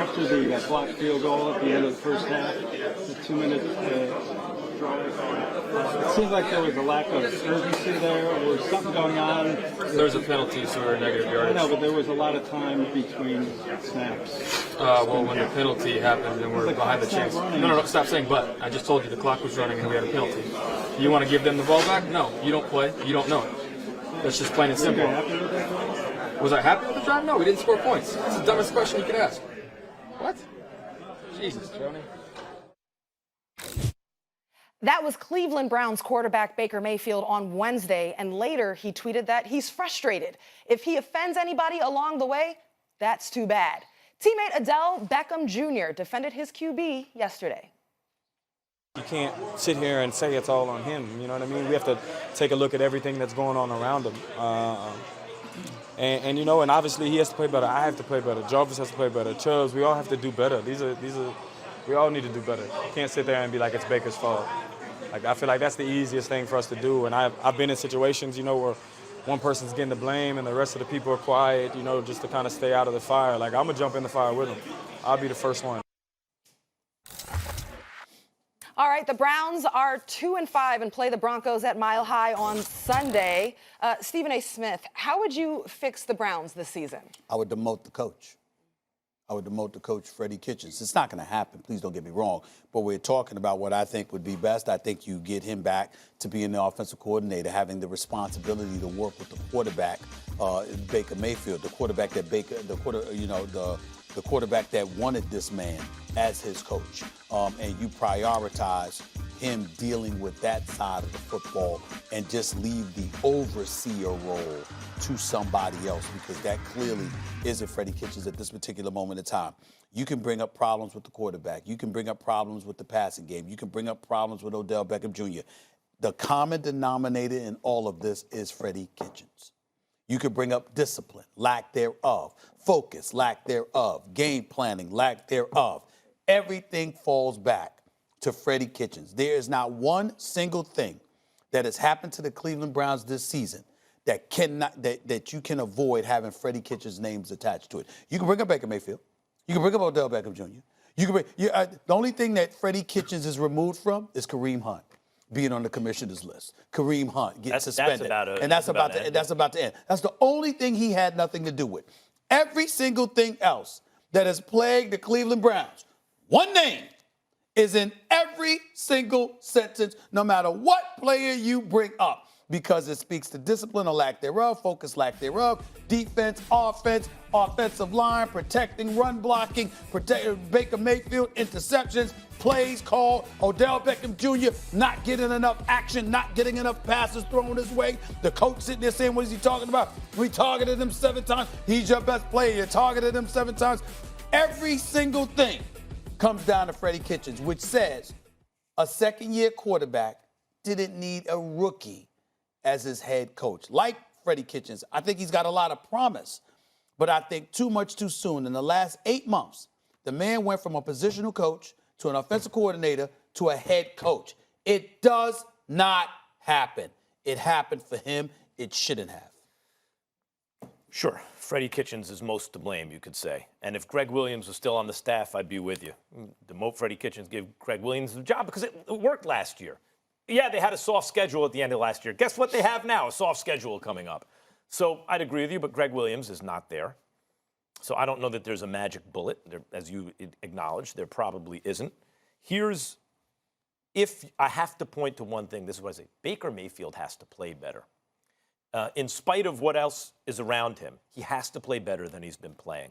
after the blocked field goal at the end of the first half, the 2-minute drive, it seemed like there was a lack of urgency there, or something going on. There was a penalty, so we're negative yardage. No, but there was a lot of time between snaps. Well, when the penalty happened and we're behind the chains. No, stop saying but. I just told you the clock was running and we had a penalty. You want to give them the ball back? No, you don't play. You don't know it. That's just plain and simple. Was I happy with the drive? No, we didn't score points. That's the dumbest question you could ask. What? Jesus, Tony. That was Cleveland Browns quarterback Baker Mayfield on Wednesday, and later he tweeted that he's frustrated. If he offends anybody along the way, that's too bad. Teammate Odell Beckham Jr. defended his QB yesterday. You can't sit here and say it's all on him, you know what I mean? We have to take a look at everything that's going on around him. And obviously he has to play better. I have to play better. Jarvis has to play better. Chubbs, we all have to do better. We all need to do better. You can't sit there and be like it's Baker's fault. Like, I feel like that's the easiest thing for us to do. And I've been in situations, where one person's getting the blame and the rest of the people are quiet, just to kind of stay out of the fire. Like, I'm going to jump in the fire with them. I'll be the first one. All right, the Browns are 2-5 and play the Broncos at Mile High on Sunday. Stephen A. Smith, how would you fix the Browns this season? I would demote the coach. I would demote the coach, Freddie Kitchens. It's not going to happen. Please don't get me wrong. But we're talking about what I think would be best. I think you get him back to being the offensive coordinator, having the responsibility to work with the quarterback, Baker Mayfield, the quarterback that the quarterback that wanted this man as his coach. And you prioritize him dealing with that side of the football and just leave the overseer role to somebody else, because that clearly isn't Freddie Kitchens at this particular moment in time. You can bring up problems with the quarterback. You can bring up problems with the passing game. You can bring up problems with Odell Beckham Jr. The common denominator in all of this is Freddie Kitchens. You could bring up discipline, lack thereof, focus, lack thereof, game planning, lack thereof. Everything falls back to Freddie Kitchens. There is not one single thing that has happened to the Cleveland Browns this season that you can avoid having Freddie Kitchens' names attached to it. You can bring up Baker Mayfield. You can bring up Odell Beckham Jr. The only thing that Freddie Kitchens is removed from is Kareem Hunt being on the commissioner's list. Kareem Hunt getting suspended. That's about to end. That's the only thing he had nothing to do with. Every single thing else that has plagued the Cleveland Browns, one name is in every single sentence, no matter what player you bring up, because it speaks to discipline or lack thereof, focus, lack thereof, defense, offense, offensive line, protecting, run blocking, Baker Mayfield, interceptions, plays called, Odell Beckham Jr. not getting enough action, not getting enough passes thrown his way. The coach sitting there saying, what is he talking about? We targeted him 7 times. He's your best player. You targeted him 7 times. Every single thing comes down to Freddie Kitchens, which says a second-year quarterback didn't need a rookie as his head coach. Like Freddie Kitchens, I think he's got a lot of promise, but I think too much too soon. In the last 8 months, the man went from a positional coach to an offensive coordinator to a head coach. It does not happen. It happened for him. It shouldn't have. Sure. Freddie Kitchens is most to blame, you could say. And if Greg Williams was still on the staff, I'd be with you. Demote Freddie Kitchens, give Greg Williams the job, because it worked last year. Yeah, they had a soft schedule at the end of last year. Guess what they have now? A soft schedule coming up. So I'd agree with you, but Greg Williams is not there. So I don't know that there's a magic bullet. There, as you acknowledged, there probably isn't. If I have to point to one thing, this is what I say. Baker Mayfield has to play better. In spite of what else is around him, he has to play better than he's been playing.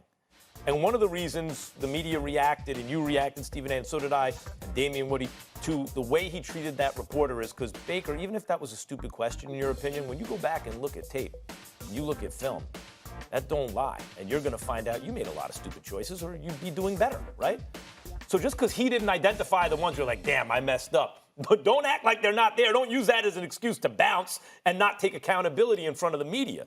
And one of the reasons the media reacted, and you reacted, Stephen A., and so did I, and Damian Woody, to the way he treated that reporter is because Baker, even if that was a stupid question in your opinion, when you go back and look at tape, you look at film, that don't lie. And you're going to find out you made a lot of stupid choices or you'd be doing better, right? So just because he didn't identify the ones you're like, damn, I messed up. But don't act like they're not there. Don't use that as an excuse to bounce and not take accountability in front of the media.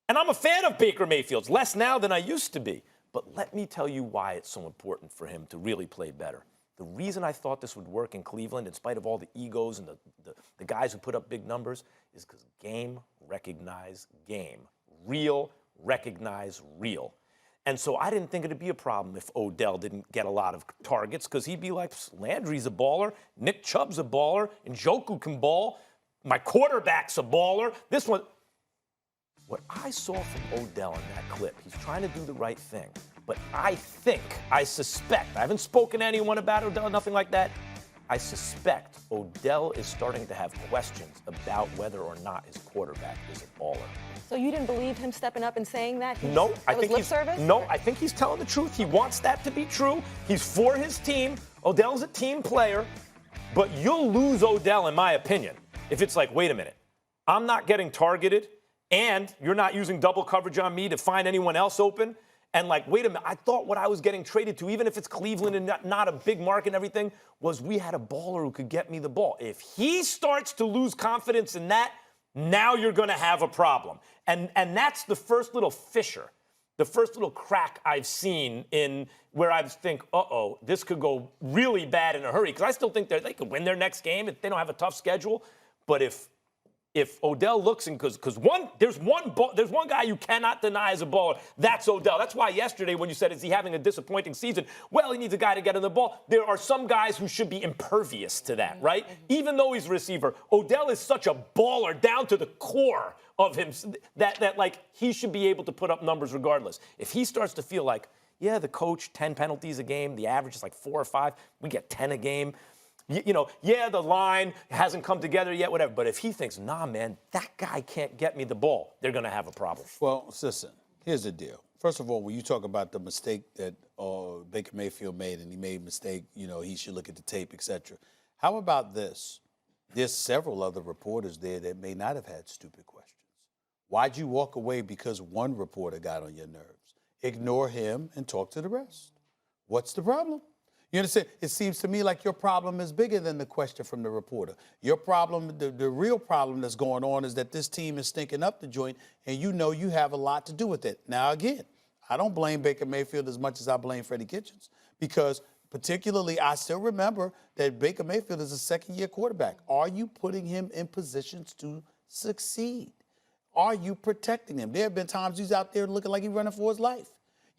And I'm a fan of Baker Mayfield's, less now than I used to be. But let me tell you why it's so important for him to really play better. The reason I thought this would work in Cleveland, in spite of all the egos and the guys who put up big numbers, is because game recognize game. Real recognize real. And so I didn't think it'd be a problem if Odell didn't get a lot of targets because he'd be like, Landry's a baller, Nick Chubb's a baller, Njoku can ball, my quarterback's a baller. This one, what I saw from Odell in that clip, he's trying to do the right thing. But I suspect, I haven't spoken to anyone about Odell, nothing like that. I suspect Odell is starting to have questions about whether or not his quarterback is a baller. So you didn't believe him stepping up and saying that? No, I think lip service? No, I think he's telling the truth. He wants that to be true. He's for his team. Odell's a team player. But you'll lose Odell, in my opinion, if it's like, wait a minute, I'm not getting targeted, and you're not using double coverage on me to find anyone else open. And like, wait a minute, I thought what I was getting traded to, even if it's Cleveland and not a big market and everything, was we had a baller who could get me the ball. If he starts to lose confidence in that, now you're going to have a problem. And that's the first little fissure, the first little crack I've seen in where I think, this could go really bad in a hurry. Because I still think they could win their next game if they don't have a tough schedule. But if Odell looks and because there's one guy you cannot deny as a baller, that's Odell. That's why yesterday when you said, is he having a disappointing season? Well, he needs a guy to get in the ball. There are some guys who should be impervious to that, right? Even though he's a receiver, Odell is such a baller down to the core of him that like he should be able to put up numbers regardless. If he starts to feel like, yeah, the coach, 10 penalties a game, the average is like 4 or 5, we get 10 a game. The line hasn't come together yet, whatever. But if he thinks, nah, man, that guy can't get me the ball, they're going to have a problem. Well, listen, here's the deal. First of all, when you talk about the mistake that Baker Mayfield made, and he made a mistake, he should look at the tape, etc. How about this? There's several other reporters there that may not have had stupid questions. Why'd you walk away because one reporter got on your nerves? Ignore him and talk to the rest. What's the problem? You understand? It seems to me like your problem is bigger than the question from the reporter. Your problem, the real problem that's going on is that this team is stinking up the joint, and you have a lot to do with it. Now, again, I don't blame Baker Mayfield as much as I blame Freddie Kitchens because particularly I still remember that Baker Mayfield is a second-year quarterback. Are you putting him in positions to succeed? Are you protecting him? There have been times he's out there looking like he's running for his life.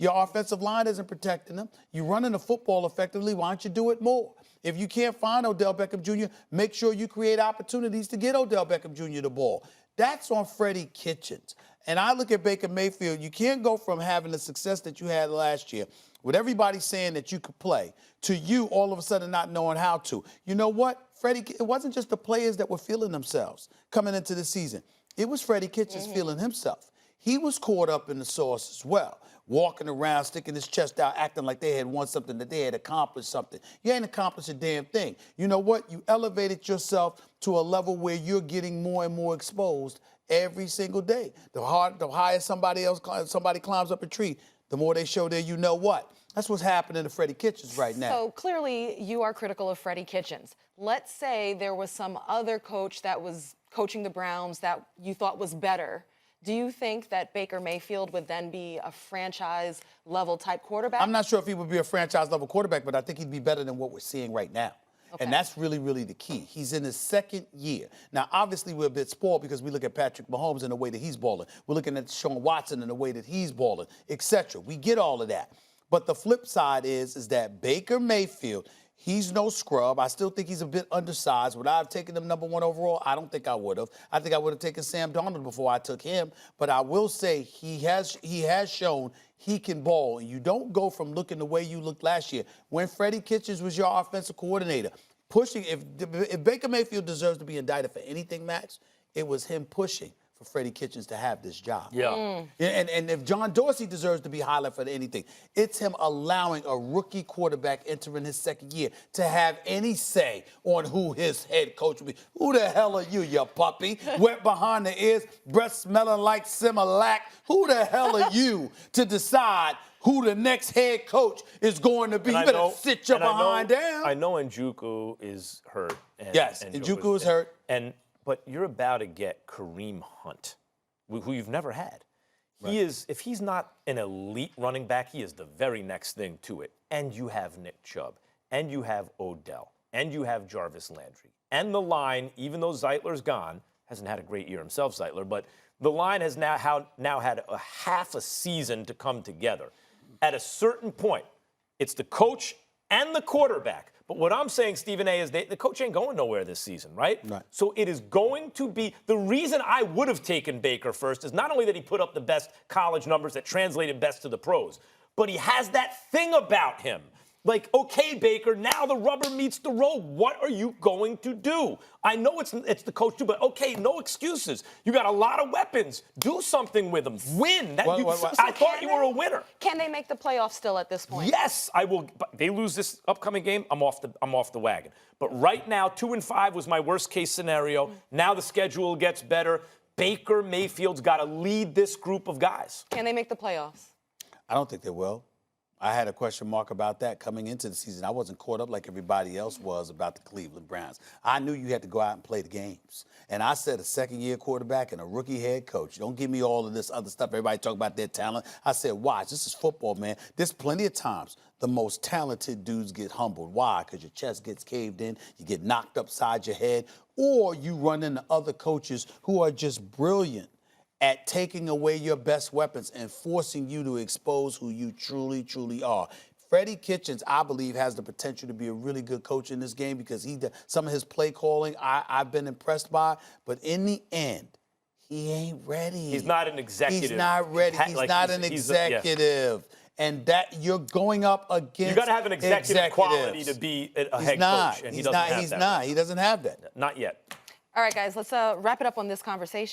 Your offensive line isn't protecting them. You're running the football effectively. Why don't you do it more? If you can't find Odell Beckham Jr., make sure you create opportunities to get Odell Beckham Jr. the ball. That's on Freddie Kitchens. And I look at Baker Mayfield. You can't go from having the success that you had last year with everybody saying that you could play to you all of a sudden not knowing how to. You know what, Freddie, it wasn't just the players that were feeling themselves coming into the season. It was Freddie Kitchens feeling himself. He was caught up in the sauce as well, walking around, sticking his chest out, acting like they had won something, that they had accomplished something. You ain't accomplished a damn thing. You know what? You elevated yourself to a level where you're getting more and more exposed every single day. The higher somebody climbs up a tree, the more they show there, you know what? That's what's happening to Freddie Kitchens right now. So clearly you are critical of Freddie Kitchens. Let's say there was some other coach that was coaching the Browns that you thought was better. Do you think that Baker Mayfield would then be a franchise-level type quarterback? I'm not sure if he would be a franchise-level quarterback, but I think he'd be better than what we're seeing right now. Okay. And that's really, really the key. He's in his second year. Now, obviously, we're a bit spoiled because we look at Patrick Mahomes and the way that he's balling. We're looking at Sean Watson and the way that he's balling, etc. We get all of that. But the flip side is that Baker Mayfield, he's no scrub. I still think he's a bit undersized. Would I have taken him number 1 overall? I don't think I would have. I think I would have taken Sam Darnold before I took him. But I will say he has shown he can ball. And you don't go from looking the way you looked last year. When Freddie Kitchens was your offensive coordinator, pushing, if Baker Mayfield deserves to be indicted for anything, Max, it was him pushing for Freddie Kitchens to have this job. Yeah. And if John Dorsey deserves to be highlighted for anything, it's him allowing a rookie quarterback entering his second year to have any say on who his head coach will be. Who the hell are you puppy? Wet behind the ears, breath smelling like Similac. Who the hell are you to decide who the next head coach is going to be? You better sit your behind down. I know Njoku is hurt. Yes, Njoku is hurt. But you're about to get Kareem Hunt, who you've never had. Right. If he's not an elite running back, he is the very next thing to it. And you have Nick Chubb, and you have Odell, and you have Jarvis Landry. And the line, even though Zeitler's gone, hasn't had a great year himself, Zeitler, but the line has now had a half a season to come together. At a certain point, it's the coach and the quarterback. But what I'm saying, Stephen A., is the coach ain't going nowhere this season, right? Right. So it is going to be – the reason I would have taken Baker first is not only that he put up the best college numbers that translated best to the pros, but he has that thing about him. Like, okay, Baker, now the rubber meets the road. What are you going to do? I know it's the coach too, but okay, no excuses. You got a lot of weapons. Do something with them. Win. I thought you were a winner. Can they make the playoffs still at this point? Yes, I will. But they lose this upcoming game, I'm off the wagon. But right now, 2-5 was my worst case scenario. Now the schedule gets better. Baker Mayfield's got to lead this group of guys. Can they make the playoffs? I don't think they will. I had a question mark about that coming into the season. I wasn't caught up like everybody else was about the Cleveland Browns. I knew you had to go out and play the games. And I said a second-year quarterback and a rookie head coach. Don't give me all of this other stuff. Everybody talk about their talent. I said, watch, this is football, man. There's plenty of times the most talented dudes get humbled. Why? Because your chest gets caved in, you get knocked upside your head, or you run into other coaches who are just brilliant at taking away your best weapons and forcing you to expose who you truly, truly are. Freddie Kitchens, I believe, has the potential to be a really good coach in this game because some of his play calling I've been impressed by. But in the end, he ain't ready. He's not an executive. He's not ready. He's not an executive. And that you're going up against. You got to have an executive quality to be a head coach, and he doesn't have that. He doesn't have that. Not yet. All right, guys, let's wrap it up on this conversation.